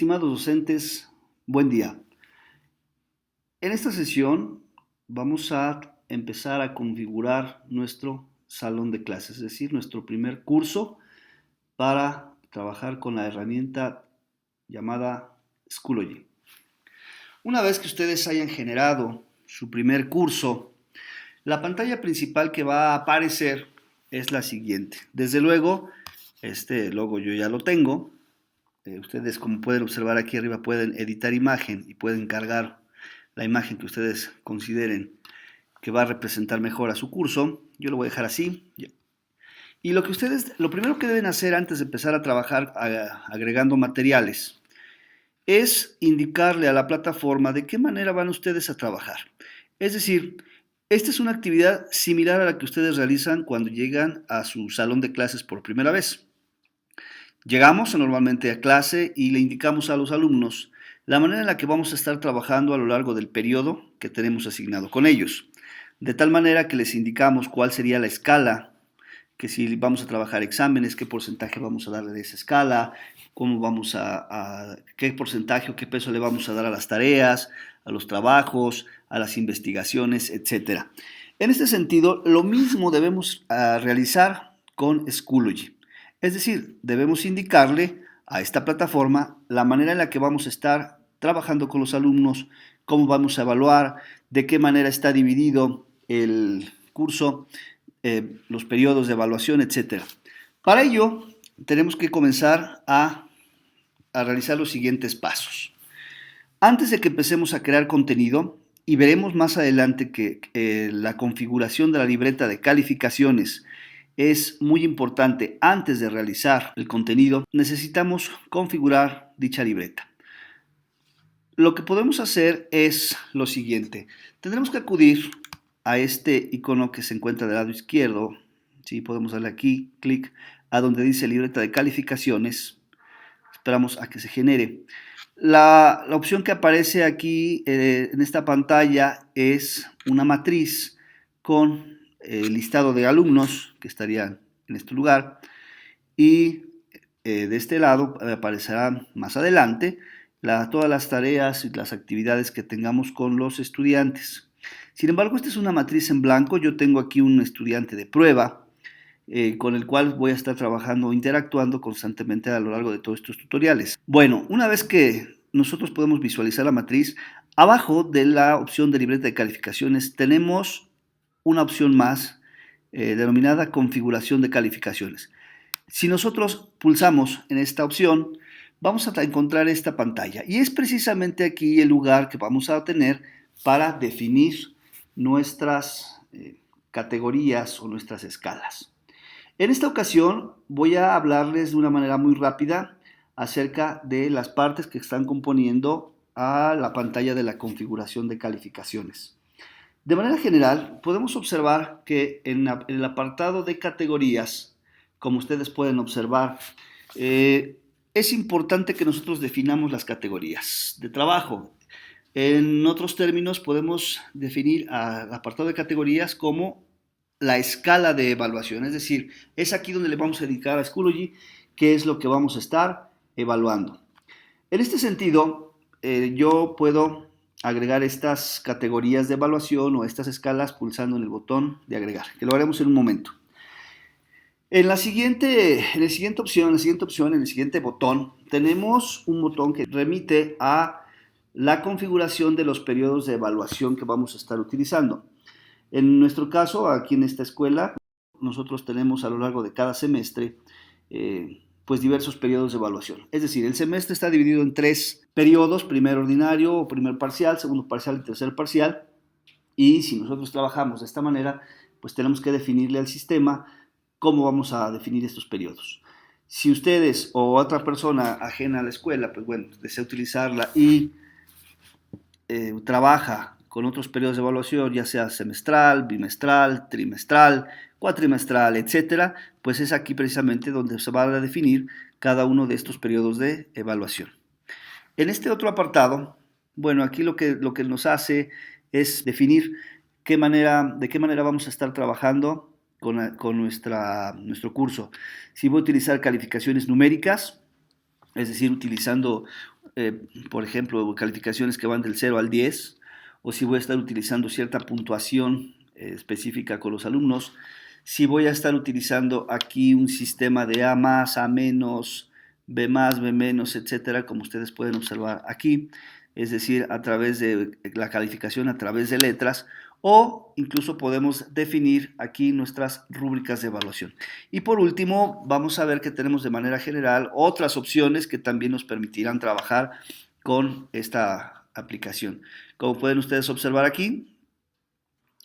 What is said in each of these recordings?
Estimados docentes, buen día. En esta sesión vamos a empezar a configurar nuestro salón de clases, es decir, nuestro primer curso para trabajar con la herramienta llamada Schoology. Una vez que ustedes hayan generado su primer curso, la pantalla principal que va a aparecer es la siguiente. Desde luego, este logo yo ya lo tengo. Ustedes, como pueden observar aquí arriba, pueden editar imagen y pueden cargar la imagen que ustedes consideren que va a representar mejor a su curso. Yo lo voy a dejar así. Y lo primero que deben hacer antes de empezar a trabajar agregando materiales es indicarle a la plataforma de qué manera van ustedes a trabajar. Es decir, esta es una actividad similar a la que ustedes realizan cuando llegan a su salón de clases por primera vez. Llegamos normalmente a clase y le indicamos a los alumnos la manera en la que vamos a estar trabajando a lo largo del periodo que tenemos asignado con ellos. De tal manera que les indicamos cuál sería la escala, que si vamos a trabajar exámenes, qué porcentaje vamos a darle de esa escala, cómo vamos qué porcentaje o qué peso le vamos a dar a las tareas, a los trabajos, a las investigaciones, etc. En este sentido, lo mismo debemos realizar con Schoology. Es decir, debemos indicarle a esta plataforma la manera en la que vamos a estar trabajando con los alumnos, cómo vamos a evaluar, de qué manera está dividido el curso, los periodos de evaluación, etc. Para ello, tenemos que comenzar a realizar los siguientes pasos. Antes de que empecemos a crear contenido, y veremos más adelante que la configuración de la libreta de calificaciones es muy importante. Antes de realizar el contenido, necesitamos configurar dicha libreta. Lo que podemos hacer es lo siguiente. Tendremos que acudir a este icono que se encuentra del lado izquierdo. ¿Sí? Podemos darle aquí, clic, a donde dice libreta de calificaciones. Esperamos a que se genere. La opción que aparece aquí en esta pantalla es una matriz con el listado de alumnos que estarían en este lugar y de este lado aparecerán más adelante todas las tareas y las actividades que tengamos con los estudiantes. Sin embargo, esta es una matriz en blanco. Yo tengo aquí un estudiante de prueba con el cual voy a estar trabajando, interactuando constantemente a lo largo de todos estos tutoriales. Bueno, una vez que nosotros podemos visualizar la matriz, abajo de la opción de libreta de calificaciones tenemos una opción más denominada configuración de calificaciones. Si nosotros pulsamos en esta opción, vamos a encontrar esta pantalla y es precisamente aquí el lugar que vamos a tener para definir nuestras categorías o nuestras escalas. En esta ocasión voy a hablarles de una manera muy rápida acerca de las partes que están componiendo a la pantalla de la configuración de calificaciones. De manera general, podemos observar que en el apartado de categorías, como ustedes pueden observar, es importante que nosotros definamos las categorías de trabajo. En otros términos, podemos definir al apartado de categorías como la escala de evaluación, es decir, es aquí donde le vamos a dedicar a Schoology qué es lo que vamos a estar evaluando. En este sentido, yo puedo agregar estas categorías de evaluación o estas escalas pulsando en el botón de agregar, que lo haremos en un momento. En el siguiente botón, tenemos un botón que remite a la configuración de los periodos de evaluación que vamos a estar utilizando. En nuestro caso, aquí en esta escuela, nosotros tenemos a lo largo de cada semestre pues diversos periodos de evaluación. Es decir, el semestre está dividido en 3 periodos: primer ordinario o primer parcial, segundo parcial y tercer parcial. Y si nosotros trabajamos de esta manera, pues tenemos que definirle al sistema cómo vamos a definir estos periodos. Si ustedes o otra persona ajena a la escuela, pues bueno, desea utilizarla y trabaja con otros periodos de evaluación, ya sea semestral, bimestral, trimestral, cuatrimestral, etcétera, pues es aquí precisamente donde se va a definir cada uno de estos periodos de evaluación. En este otro apartado, bueno, aquí lo que nos hace es definir de qué manera vamos a estar trabajando con nuestro curso. Si voy a utilizar calificaciones numéricas, es decir, utilizando por ejemplo, calificaciones que van del 0 al 10, o si voy a estar utilizando cierta puntuación específica con los alumnos, si voy a estar utilizando aquí un sistema de A más, A menos, B más, B menos, etcétera, como ustedes pueden observar aquí, es decir, a través de la calificación, a través de letras, o incluso podemos definir aquí nuestras rúbricas de evaluación. Y por último, vamos a ver que tenemos de manera general otras opciones que también nos permitirán trabajar con esta aplicación. Como pueden ustedes observar aquí,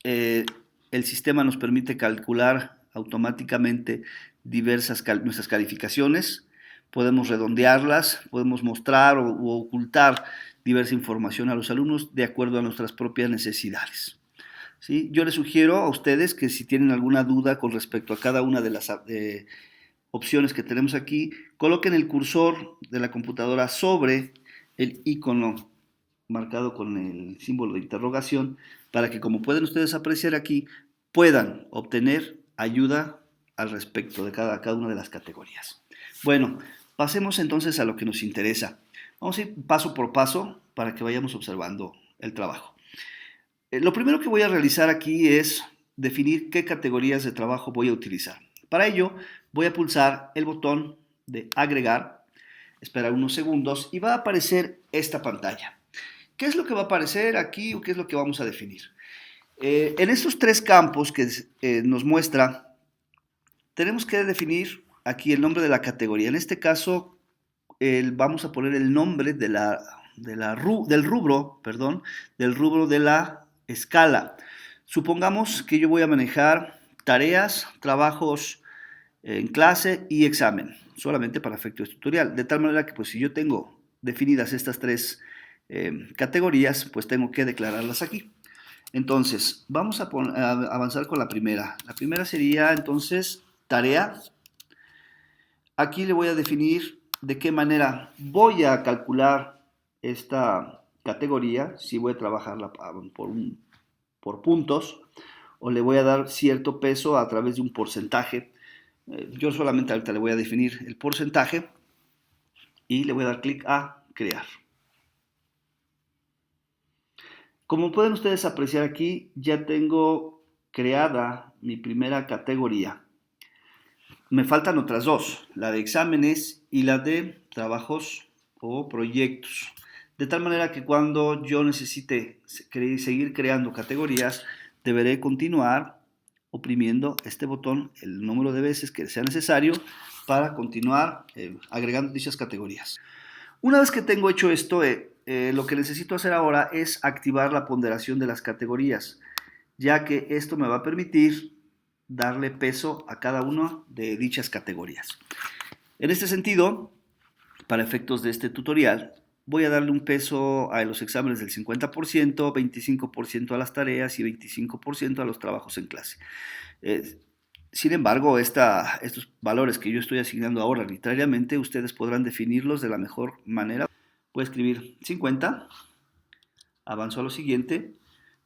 el sistema nos permite calcular automáticamente nuestras calificaciones, podemos redondearlas, podemos mostrar o ocultar diversa información a los alumnos de acuerdo a nuestras propias necesidades. ¿Sí? Yo les sugiero a ustedes que si tienen alguna duda con respecto a cada una de las opciones que tenemos aquí, coloquen el cursor de la computadora sobre el icono marcado con el símbolo de interrogación para que, como pueden ustedes apreciar aquí, puedan obtener ayuda al respecto de cada una de las categorías. Bueno, pasemos entonces a lo que nos interesa. Vamos a ir paso por paso para que vayamos observando el trabajo. Lo primero que voy a realizar aquí es definir qué categorías de trabajo voy a utilizar. Para ello, voy a pulsar el botón de agregar, esperar unos segundos y va a aparecer esta pantalla. ¿Qué es lo que va a aparecer aquí o qué es lo que vamos a definir? En estos tres campos que nos muestra, tenemos que definir aquí el nombre de la categoría. En este caso, vamos a poner el nombre del rubro, perdón, del rubro de la escala. Supongamos que yo voy a manejar tareas, trabajos en clase y examen, solamente para efectos tutorial. De tal manera que pues si yo tengo definidas estas tres categorías, pues tengo que declararlas aquí. Entonces, vamos a avanzar con la primera. La primera sería entonces tarea. Aquí le voy a definir de qué manera voy a calcular esta categoría, si voy a trabajarla por puntos o le voy a dar cierto peso a través de un porcentaje. Yo solamente ahorita le voy a definir el porcentaje y le voy a dar clic a crear. Como pueden ustedes apreciar aquí, ya tengo creada mi primera categoría. Me faltan otras dos, la de exámenes y la de trabajos o proyectos. De tal manera que cuando yo necesite seguir creando categorías, deberé continuar oprimiendo este botón el número de veces que sea necesario para continuar agregando dichas categorías. Una vez que tengo hecho esto, lo que necesito hacer ahora es activar la ponderación de las categorías, ya que esto me va a permitir darle peso a cada una de dichas categorías. En este sentido, para efectos de este tutorial, voy a darle un peso a los exámenes del 50%, 25% a las tareas y 25% a los trabajos en clase. Sin embargo, estos valores que yo estoy asignando ahora arbitrariamente, ustedes podrán definirlos de la mejor manera. Voy a escribir 50, avanzo a lo siguiente,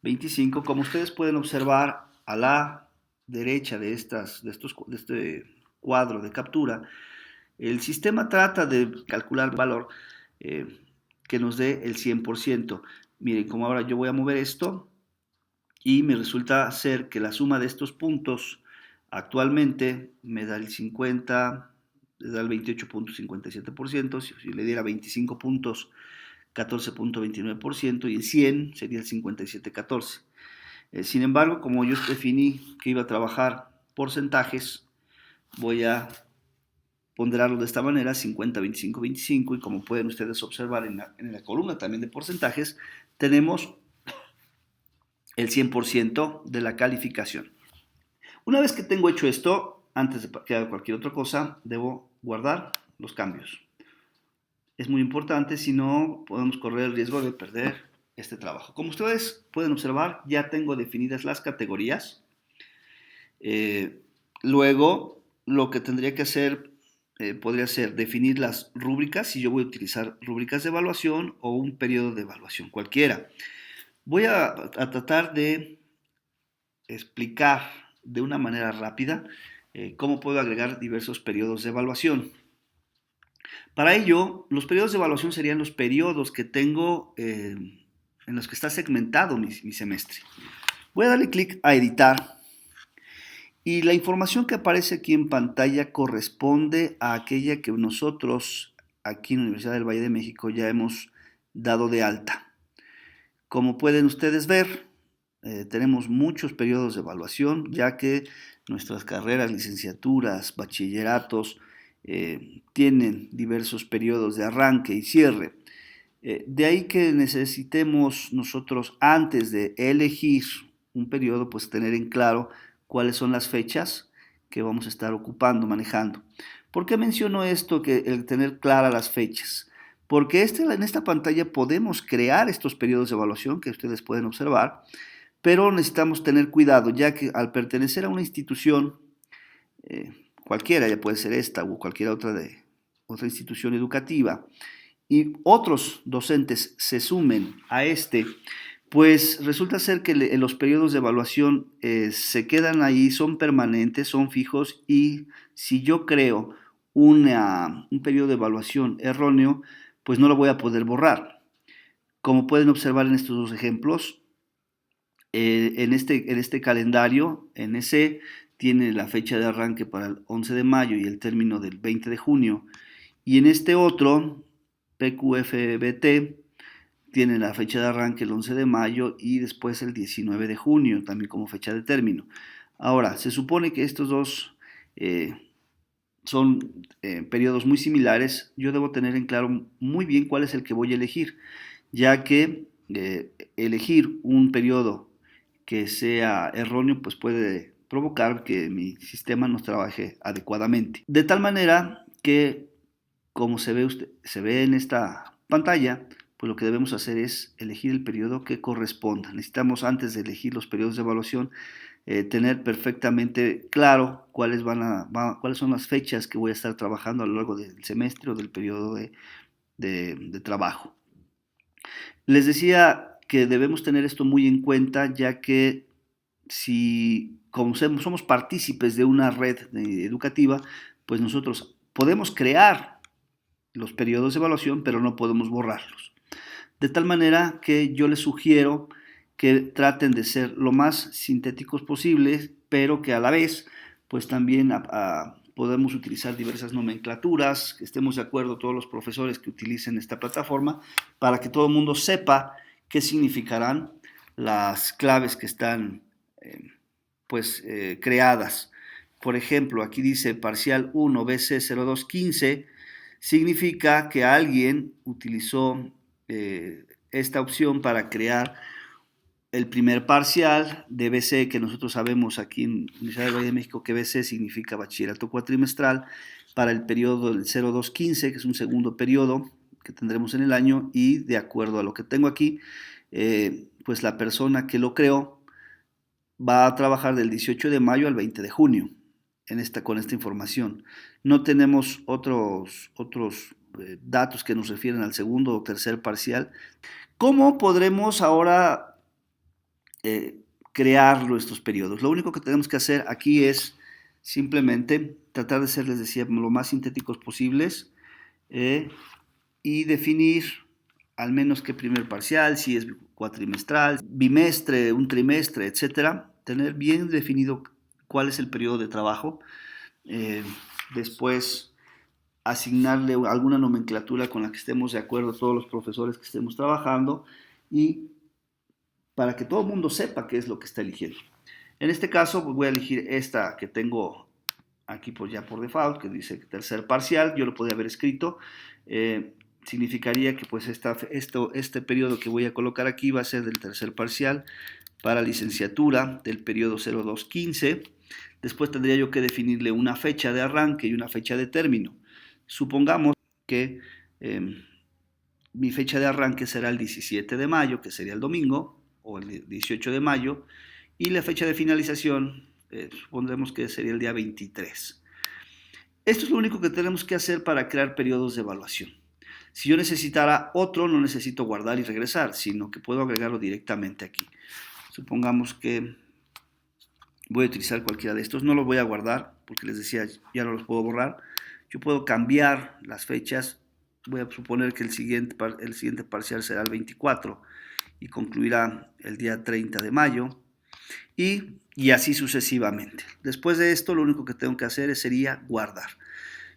25. Como ustedes pueden observar a la derecha de este cuadro de captura, el sistema trata de calcular el valor que nos dé el 100%. Miren, como ahora yo voy a mover esto y me resulta ser que la suma de estos puntos actualmente me da el 50, me da el 28.57%, si le diera 25 puntos, 14.29% y el 100 sería el 57.14. Sin embargo, como yo definí que iba a trabajar porcentajes, voy a ponderarlo de esta manera, 50, 25, 25, y como pueden ustedes observar en la columna también de porcentajes, tenemos el 100% de la calificación. Una vez que tengo hecho esto, antes de que haga cualquier otra cosa, debo guardar los cambios. Es muy importante, si no podemos correr el riesgo de perder este trabajo. Como ustedes pueden observar, ya tengo definidas las categorías. Luego, lo que tendría que hacer podría ser definir las rúbricas, si yo voy a utilizar rúbricas de evaluación o un periodo de evaluación, cualquiera. Voy a tratar de explicar de una manera rápida cómo puedo agregar diversos periodos de evaluación. Para ello, los periodos de evaluación serían los periodos que tengo en los que está segmentado mi semestre. Voy a darle clic a editar y la información que aparece aquí en pantalla corresponde a aquella que nosotros aquí en la Universidad del Valle de México ya hemos dado de alta. Como pueden ustedes ver, tenemos muchos periodos de evaluación, ya que nuestras carreras, licenciaturas, bachilleratos, tienen diversos periodos de arranque y cierre. De ahí que necesitemos nosotros, antes de elegir un periodo, pues tener en claro cuáles son las fechas que vamos a estar ocupando, manejando. ¿Por qué menciono esto, que el tener claras las fechas? Porque en esta pantalla podemos crear estos periodos de evaluación que ustedes pueden observar, pero necesitamos tener cuidado, ya que al pertenecer a una institución, cualquiera, ya puede ser esta o cualquier otra institución educativa, y otros docentes se sumen a pues resulta ser que los periodos de evaluación se quedan ahí, son permanentes, son fijos, y si yo creo un periodo de evaluación erróneo, pues no lo voy a poder borrar. Como pueden observar en estos dos ejemplos, en este calendario, en ese tiene la fecha de arranque para el 11 de mayo y el término del 20 de junio, y en este otro, PQFBT, tiene la fecha de arranque el 11 de mayo y después el 19 de junio, también como fecha de término. Ahora, se supone que estos dos son periodos muy similares. Yo debo tener en claro muy bien cuál es el que voy a elegir, ya que elegir un periodo que sea erróneo pues puede provocar que mi sistema no trabaje adecuadamente. De tal manera que, como se ve en esta pantalla, pues lo que debemos hacer es elegir el periodo que corresponda. Necesitamos, antes de elegir los periodos de evaluación, tener perfectamente claro cuáles son las fechas que voy a estar trabajando a lo largo del semestre o del periodo de trabajo. Les decía que debemos tener esto muy en cuenta, ya que si como somos partícipes de una red educativa, pues nosotros podemos crear los periodos de evaluación, pero no podemos borrarlos. De tal manera que yo les sugiero que traten de ser lo más sintéticos posibles, pero que a la vez, pues también podemos utilizar diversas nomenclaturas, que estemos de acuerdo todos los profesores que utilicen esta plataforma, para que todo el mundo sepa qué significarán las claves que están creadas. Por ejemplo, aquí dice parcial 1 BC0215, significa que alguien utilizó esta opción para crear el primer parcial de BC, que nosotros sabemos aquí en la Universidad del Valle de México que BC significa bachillerato cuatrimestral, para el periodo del 0215, que es un segundo periodo que tendremos en el año, y de acuerdo a lo que tengo aquí, pues la persona que lo creó va a trabajar del 18 de mayo al 20 de junio con esta información. No tenemos otros datos que nos refieren al segundo o tercer parcial. ¿Cómo podremos ahora crear nuestros periodos? Lo único que tenemos que hacer aquí es simplemente tratar de ser, les decía, lo más sintéticos posibles y definir al menos qué primer parcial, si es cuatrimestral, bimestre, un trimestre, etcétera. Tener bien definido cuál es el periodo de trabajo. Después asignarle alguna nomenclatura con la que estemos de acuerdo todos los profesores que estemos trabajando, y para que todo el mundo sepa qué es lo que está eligiendo. En este caso, pues voy a elegir esta que tengo aquí ya por default, que dice tercer parcial. Yo lo podría haber escrito. Significaría que pues este periodo que voy a colocar aquí va a ser del tercer parcial para licenciatura del periodo 0215. Después tendría yo que definirle una fecha de arranque y una fecha de término. Supongamos que mi fecha de arranque será el 17 de mayo, que sería el domingo, o el 18 de mayo, y la fecha de finalización supondremos que sería el día 23. Esto es lo único que tenemos que hacer para crear periodos de evaluación. Si yo necesitara otro, no necesito guardar y regresar, sino que puedo agregarlo directamente aquí. Supongamos que voy a utilizar cualquiera de estos. No los voy a guardar porque les decía, ya no los puedo borrar. Yo puedo cambiar las fechas. Voy a suponer que el siguiente parcial será el 24 y concluirá el día 30 de mayo. Y así sucesivamente. Después de esto, lo único que tengo que hacer sería guardar.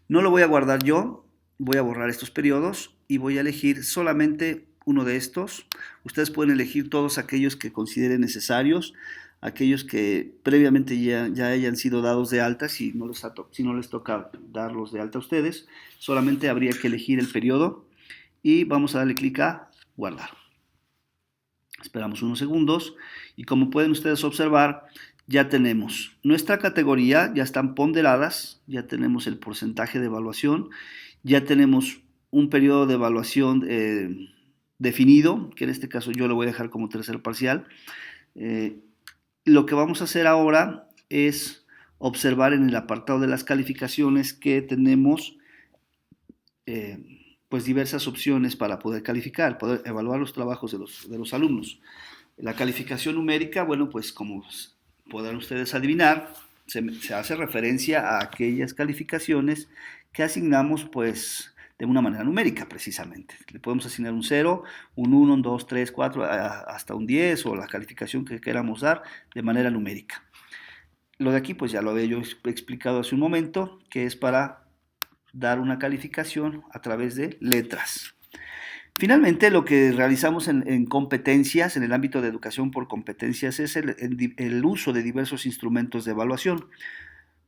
No lo voy a guardar yo, voy a borrar estos periodos y voy a elegir solamente uno de estos. Ustedes pueden elegir todos aquellos que consideren necesarios, aquellos que previamente ya hayan sido dados de alta, si no les toca darlos de alta a ustedes. Solamente habría que elegir el periodo y vamos a darle clic a guardar. Esperamos unos segundos y como pueden ustedes observar, ya tenemos nuestra categoría, ya están ponderadas, ya tenemos el porcentaje de evaluación, ya tenemos un periodo de evaluación definido, que en este caso yo lo voy a dejar como tercer parcial. Lo que vamos a hacer ahora es observar en el apartado de las calificaciones que tenemos pues diversas opciones para poder calificar, poder evaluar los trabajos de los alumnos. La calificación numérica, bueno, pues como podrán ustedes adivinar, se hace referencia a aquellas calificaciones que asignamos pues de una manera numérica precisamente. Le podemos asignar un 0, un 1, un 2, 3, 4, hasta un 10 o la calificación que queramos dar de manera numérica. Lo de aquí pues ya lo había yo explicado hace un momento, que es para dar una calificación a través de letras. Finalmente, lo que realizamos en competencias, en el ámbito de educación por competencias, es el uso de diversos instrumentos de evaluación.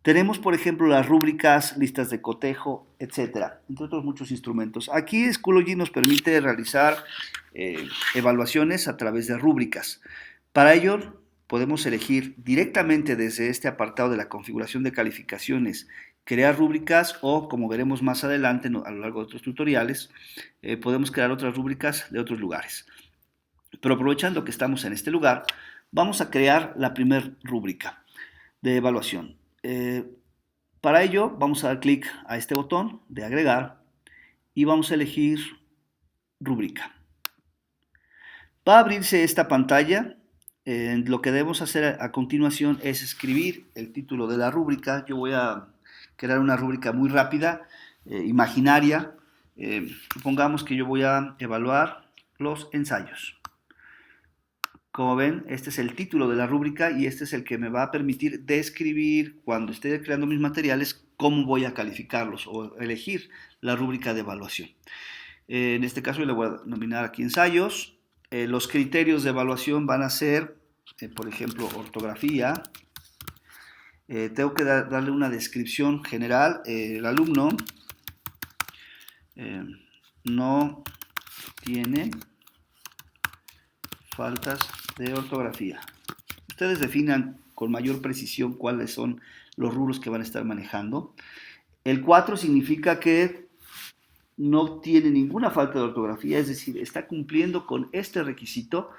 Tenemos, por ejemplo, las rúbricas, listas de cotejo, etcétera, entre otros muchos instrumentos. Aquí Schoology nos permite realizar evaluaciones a través de rúbricas. Para ello, podemos elegir directamente desde este apartado de la configuración de calificaciones, crear rúbricas o, como veremos más adelante a lo largo de otros tutoriales, podemos crear otras rúbricas de otros lugares. Pero aprovechando que estamos en este lugar, vamos a crear la primera rúbrica de evaluación. Para ello vamos a dar clic a este botón de agregar y vamos a elegir rúbrica. Va a abrirse esta pantalla. Lo que debemos hacer a continuación es escribir el título de la rúbrica. Yo voy a crear una rúbrica muy rápida, imaginaria. Supongamos que yo voy a evaluar los ensayos. Como ven, este es el título de la rúbrica y este es el que me va a permitir describir, cuando esté creando mis materiales, cómo voy a calificarlos o elegir la rúbrica de evaluación. En este caso yo le voy a denominar aquí ensayos. Los criterios de evaluación van a ser, por ejemplo, ortografía. Tengo que darle una descripción general. El alumno no tiene faltas de ortografía. Ustedes definan con mayor precisión cuáles son los rubros que van a estar manejando. El 4 significa que no tiene ninguna falta de ortografía, es decir, está cumpliendo con este requisito.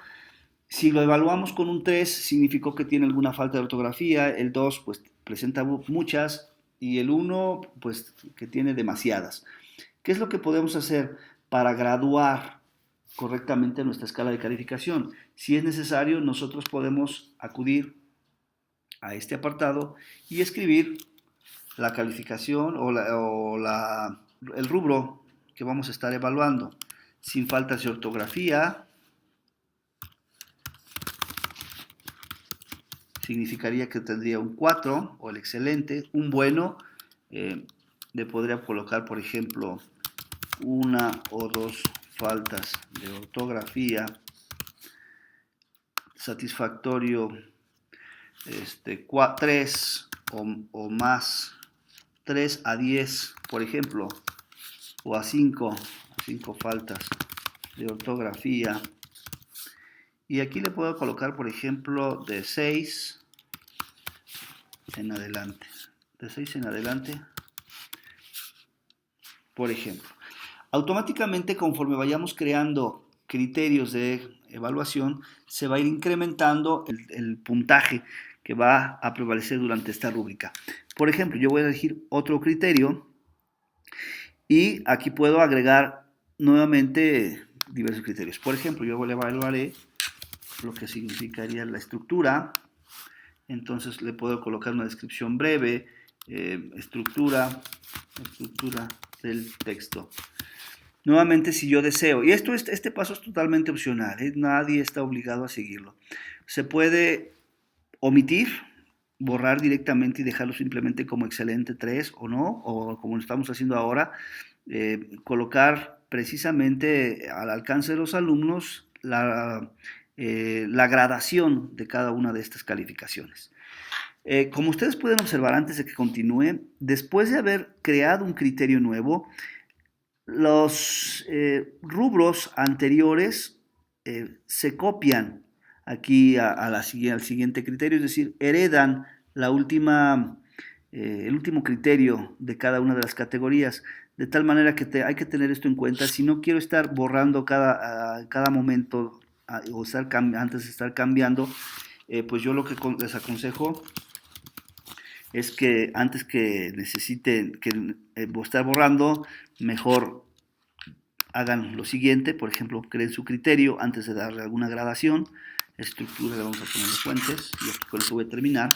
Si lo evaluamos con un 3, significó que tiene alguna falta de ortografía. El 2, pues presenta muchas. Y el 1, pues que tiene demasiadas. ¿Qué es lo que podemos hacer para graduar correctamente nuestra escala de calificación? Si es necesario, nosotros podemos acudir a este apartado y escribir la calificación o el rubro que vamos a estar evaluando. Sin faltas de ortografía, significaría que tendría un 4, o el excelente. Un bueno, le podría colocar, por ejemplo, una o dos faltas de ortografía. Satisfactorio, 3 o más, 3 a 10, por ejemplo, o a 5 faltas de ortografía. Y aquí le puedo colocar, por ejemplo, de 6 en adelante. De 6 en adelante, por ejemplo. Automáticamente, conforme vayamos creando criterios de evaluación, se va a ir incrementando el puntaje que va a prevalecer durante esta rúbrica. Por ejemplo, yo voy a elegir otro criterio y aquí puedo agregar nuevamente diversos criterios. Por ejemplo, yo le evaluaré lo que significaría la estructura. Entonces le puedo colocar una descripción breve, estructura del texto. Nuevamente, si yo deseo, y este paso es totalmente opcional, nadie está obligado a seguirlo. Se puede omitir, borrar directamente y dejarlo simplemente como excelente 3 o no, o como lo estamos haciendo ahora, colocar precisamente al alcance de los alumnos la gradación de cada una de estas calificaciones. Como ustedes pueden observar antes de que continúe, después de haber creado un criterio nuevo, los rubros anteriores se copian aquí al siguiente criterio, es decir, heredan el último criterio de cada una de las categorías, de tal manera que hay que tener esto en cuenta. Si no quiero estar borrando cada momento o antes de estar cambiando, pues yo lo que les aconsejo es que antes que necesiten estar borrando, mejor hagan lo siguiente. Por ejemplo, creen su criterio antes de darle alguna gradación. Estructura le vamos a poner fuentes, y aquí con eso voy a terminar.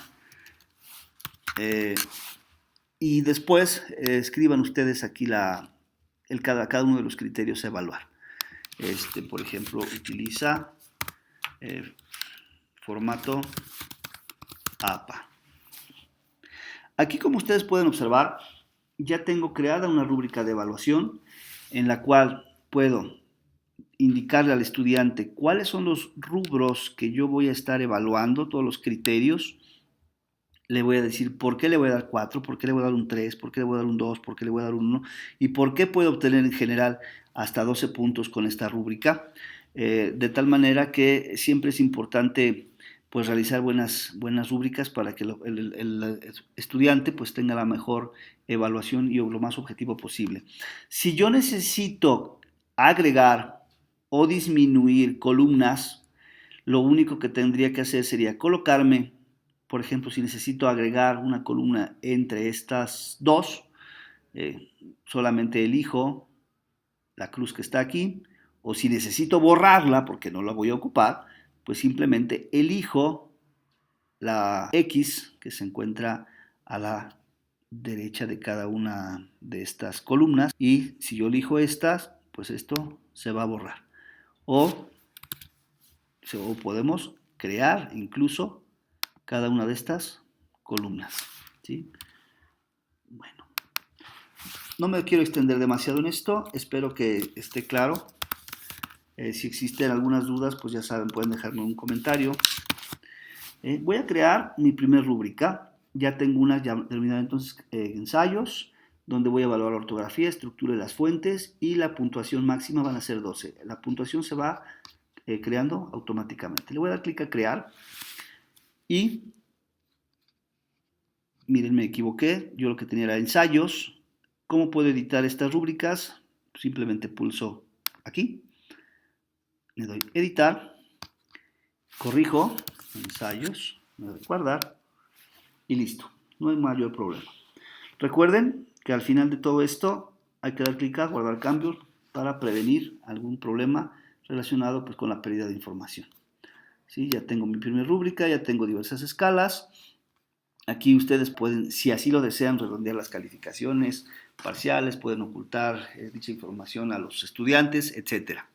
Y después escriban ustedes aquí cada uno de los criterios a evaluar. Por ejemplo, utiliza formato APA. Aquí, como ustedes pueden observar, ya tengo creada una rúbrica de evaluación en la cual puedo indicarle al estudiante cuáles son los rubros que yo voy a estar evaluando, todos los criterios. Le voy a decir por qué le voy a dar 4, por qué le voy a dar un 3, por qué le voy a dar un 2, por qué le voy a dar un 1 y por qué puedo obtener en general hasta 12 puntos con esta rúbrica. De tal manera que siempre es importante pues realizar buenas rúbricas para que el estudiante pues tenga la mejor evaluación y lo más objetivo posible. Si yo necesito agregar o disminuir columnas, lo único que tendría que hacer sería colocarme, por ejemplo, si necesito agregar una columna entre estas dos, solamente elijo la cruz que está aquí, o si necesito borrarla porque no la voy a ocupar, pues simplemente elijo la X que se encuentra a la derecha de cada una de estas columnas, y si yo elijo estas, pues esto se va a borrar. O podemos crear incluso cada una de estas columnas, ¿sí? Bueno, no me quiero extender demasiado en esto, espero que esté claro. Si existen algunas dudas, pues ya saben, pueden dejarme un comentario. Voy a crear mi primer rúbrica. Ya tengo una ya terminada, entonces ensayos, donde voy a evaluar la ortografía, estructura de las fuentes y la puntuación máxima van a ser 12. La puntuación se va creando automáticamente. Le voy a dar clic a crear y miren, me equivoqué. Yo lo que tenía era ensayos. ¿Cómo puedo editar estas rúbricas? Simplemente pulso aquí. Le doy editar, corrijo, ensayos, me doy guardar y listo, no hay mayor problema. Recuerden que al final de todo esto hay que dar clic a guardar cambios para prevenir algún problema relacionado pues, con la pérdida de información. ¿Sí? Ya tengo mi primera rúbrica, ya tengo diversas escalas. Aquí ustedes pueden, si así lo desean, redondear las calificaciones parciales, pueden ocultar dicha información a los estudiantes, etcétera.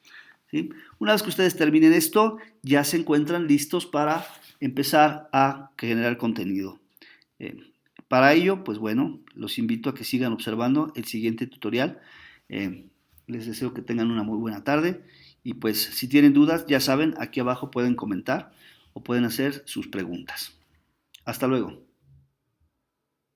¿Sí? Una vez que ustedes terminen esto, ya se encuentran listos para empezar a generar contenido. Para ello, pues bueno, los invito a que sigan observando el siguiente tutorial. Les deseo que tengan una muy buena tarde y pues si tienen dudas, ya saben, aquí abajo pueden comentar o pueden hacer sus preguntas. Hasta luego.